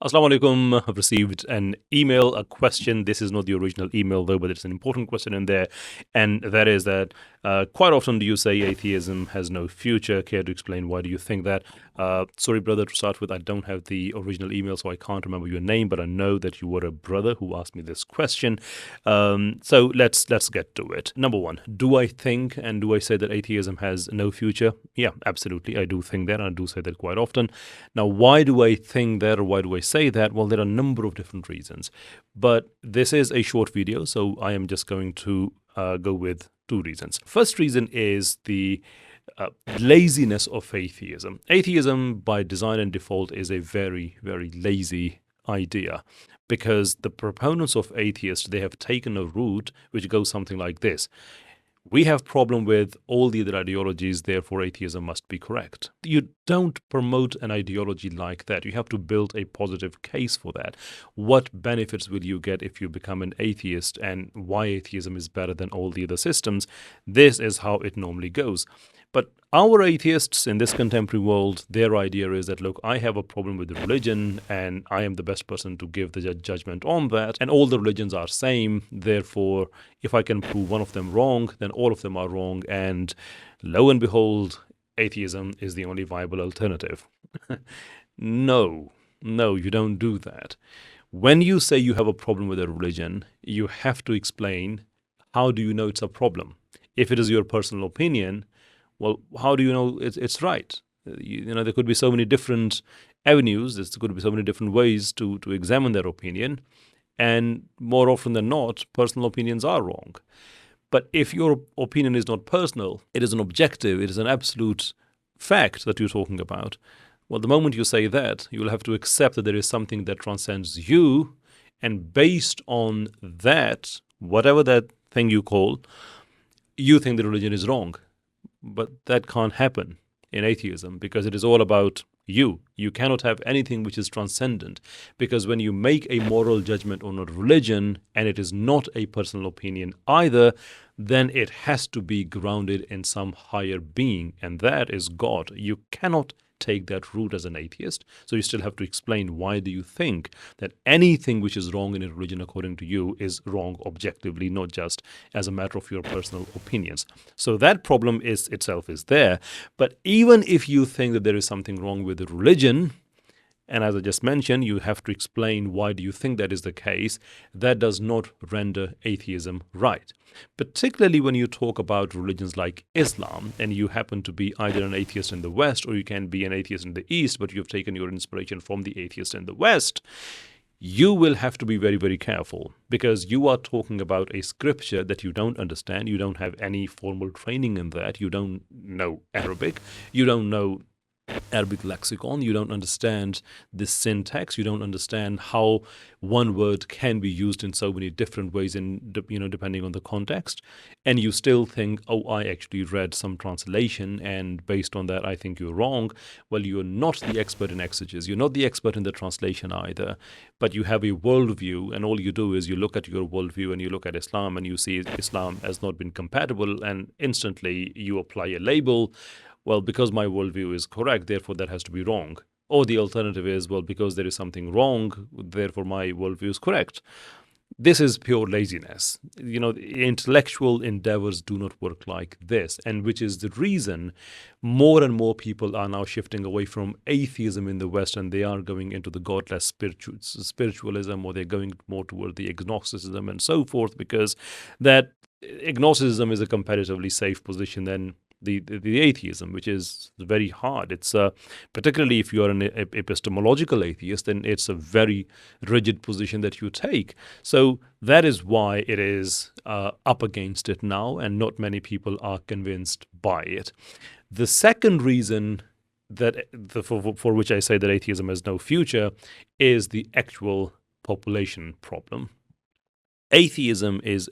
Assalamu alaikum. I've received an email, a question. This is not the original email, though, but it's an important question in there. And that is that quite often do you say atheism has no future? Care to explain why do you think that? Sorry, brother, to start with, I don't have the original email, so I can't remember your name, but I know that you were a brother who asked me this question. So let's get to it. Number one, do I think and do I say that atheism has no future? Yeah, absolutely. I do think that, and I do say that quite often. Now, why do I think that, or why do I say that? Well, there are a number of different reasons. But this is a short video, so I am just going to go with two reasons. First reason is the laziness of atheism. Atheism, by design and default, is a very, very lazy idea because the proponents of atheists, they have taken a route which goes something like this. We have problem with all the other ideologies, therefore atheism must be correct. You don't promote an ideology like that. You have to build a positive case for that. What benefits will you get if you become an atheist, and why atheism is better than all the other systems? This is how it normally goes. But our atheists in this contemporary world, their idea is that, look, I have a problem with religion and I am the best person to give the judgment on that. And all the religions are same. Therefore, if I can prove one of them wrong, then all of them are wrong. And lo and behold, atheism is the only viable alternative. No, you don't do that. When you say you have a problem with a religion, you have to explain, how do you know it's a problem? If it is your personal opinion, well, how do you know it's right? There could be so many different avenues. There could be so many different ways to examine their opinion. And more often than not, personal opinions are wrong. But if your opinion is not personal, it is an objective, it is an absolute fact that you're talking about. Well, the moment you say that, you will have to accept that there is something that transcends you. And based on that, whatever that thing you call, you think the religion is wrong. But that can't happen in atheism because it is all about you. You cannot have anything which is transcendent, because when you make a moral judgment on a religion and it is not a personal opinion either, then it has to be grounded in some higher being, and that is God. You cannot take that route as an atheist. So you still have to explain, why do you think that anything which is wrong in a religion according to you is wrong objectively, not just as a matter of your personal opinions. So that problem itself is there. But even if you think that there is something wrong with the religion, and as I just mentioned, you have to explain why do you think that is the case, that does not render atheism right. Particularly when you talk about religions like Islam, and you happen to be either an atheist in the West or you can be an atheist in the East, but you've taken your inspiration from the atheist in the West, you will have to be very, very careful, because you are talking about a scripture that you don't understand. You don't have any formal training in that. You don't know Arabic. You don't know Arabic lexicon. You don't understand the syntax. You don't understand how one word can be used in so many different ways, depending on the context. And you still think, oh, I actually read some translation, and based on that, I think you're wrong. Well, you're not the expert in exegesis. You're not the expert in the translation either. But you have a worldview, and all you do is you look at your worldview and you look at Islam, and you see Islam has not been compatible, and instantly you apply a label. Well, because my worldview is correct, therefore that has to be wrong. Or the alternative is, well, because there is something wrong, therefore my worldview is correct. This is pure laziness. Intellectual endeavors do not work like this, and which is the reason more and more people are now shifting away from atheism in the West, and they are going into the godless spiritualism, or they're going more toward the agnosticism and so forth, because that agnosticism is a comparatively safe position than the atheism, which is very hard. It's particularly if you are an epistemological atheist, then it's a very rigid position that you take. So that is why it is up against it now, and not many people are convinced by it. The second reason that for which I say that atheism has no future is the actual population problem. Atheism is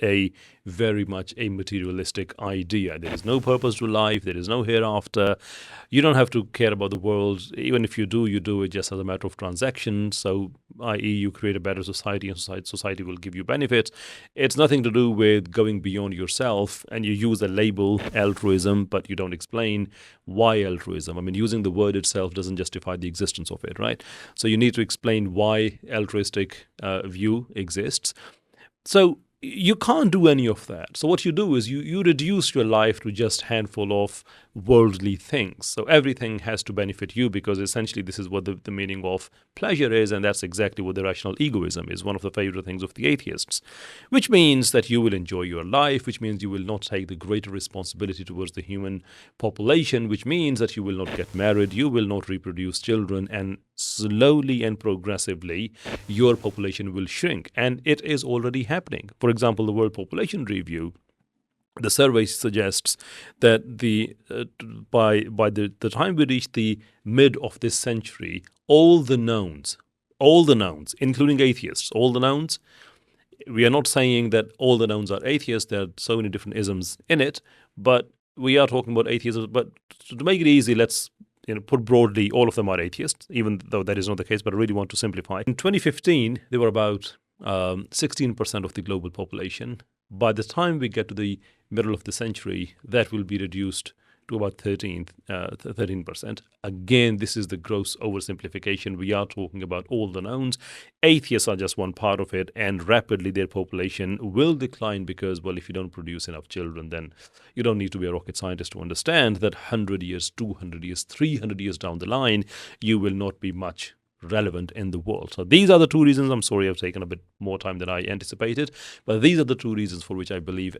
very much a materialistic idea. There is no purpose to life. There is no hereafter. You don't have to care about the world. Even if you do it just as a matter of transaction. So i.e., you create a better society and society will give you benefits. It's nothing to do with going beyond yourself, and you use the label altruism, but you don't explain why altruism. I mean, using the word itself doesn't justify the existence of it, right? So you need to explain why altruistic view exists. So you can't do any of that. So what you do is you reduce your life to just handful of worldly things. So everything has to benefit you, because essentially this is what the meaning of pleasure is, and that's exactly what the rational egoism is, one of the favorite things of the atheists, which means that you will enjoy your life, which means you will not take the greater responsibility towards the human population, which means that you will not get married, you will not reproduce children, and slowly and progressively your population will shrink. And it is already happening. For example, the World Population Review, the survey suggests that by the time we reach the mid of this century, all the knowns, including atheists, all the knowns, we are not saying that all the knowns are atheists. There are so many different isms in it, but we are talking about atheism. But to make it easy, let's put broadly, all of them are atheists, even though that is not the case, but I really want to simplify. In 2015, there were about 16% of the global population. By the time we get to the middle of the century, that will be reduced to about 13%. Again, this is the gross oversimplification. We are talking about all the knowns. Atheists are just one part of it, and rapidly their population will decline because, well, if you don't produce enough children, then you don't need to be a rocket scientist to understand that 100 years, 200 years, 300 years down the line, you will not be much relevant in the world. So these are the two reasons. I'm sorry I've taken a bit more time than I anticipated, but these are the two reasons for which I believe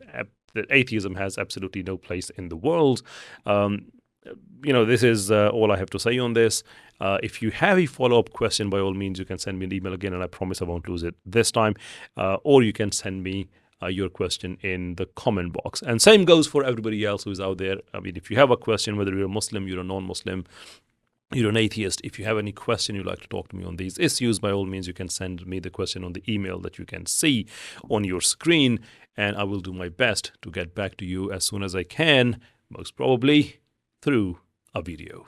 that atheism has absolutely no place in the world. This is all I have to say on this. If you have a follow-up question, by all means, you can send me an email again, and I promise I won't lose it this time. Or you can send me your question in the comment box. And same goes for everybody else who is out there. I mean, if you have a question, whether you're a Muslim, you're a non-Muslim, you're an atheist, if you have any question you'd like to talk to me on these issues, by all means, you can send me the question on the email that you can see on your screen, and I will do my best to get back to you as soon as I can, most probably through a video.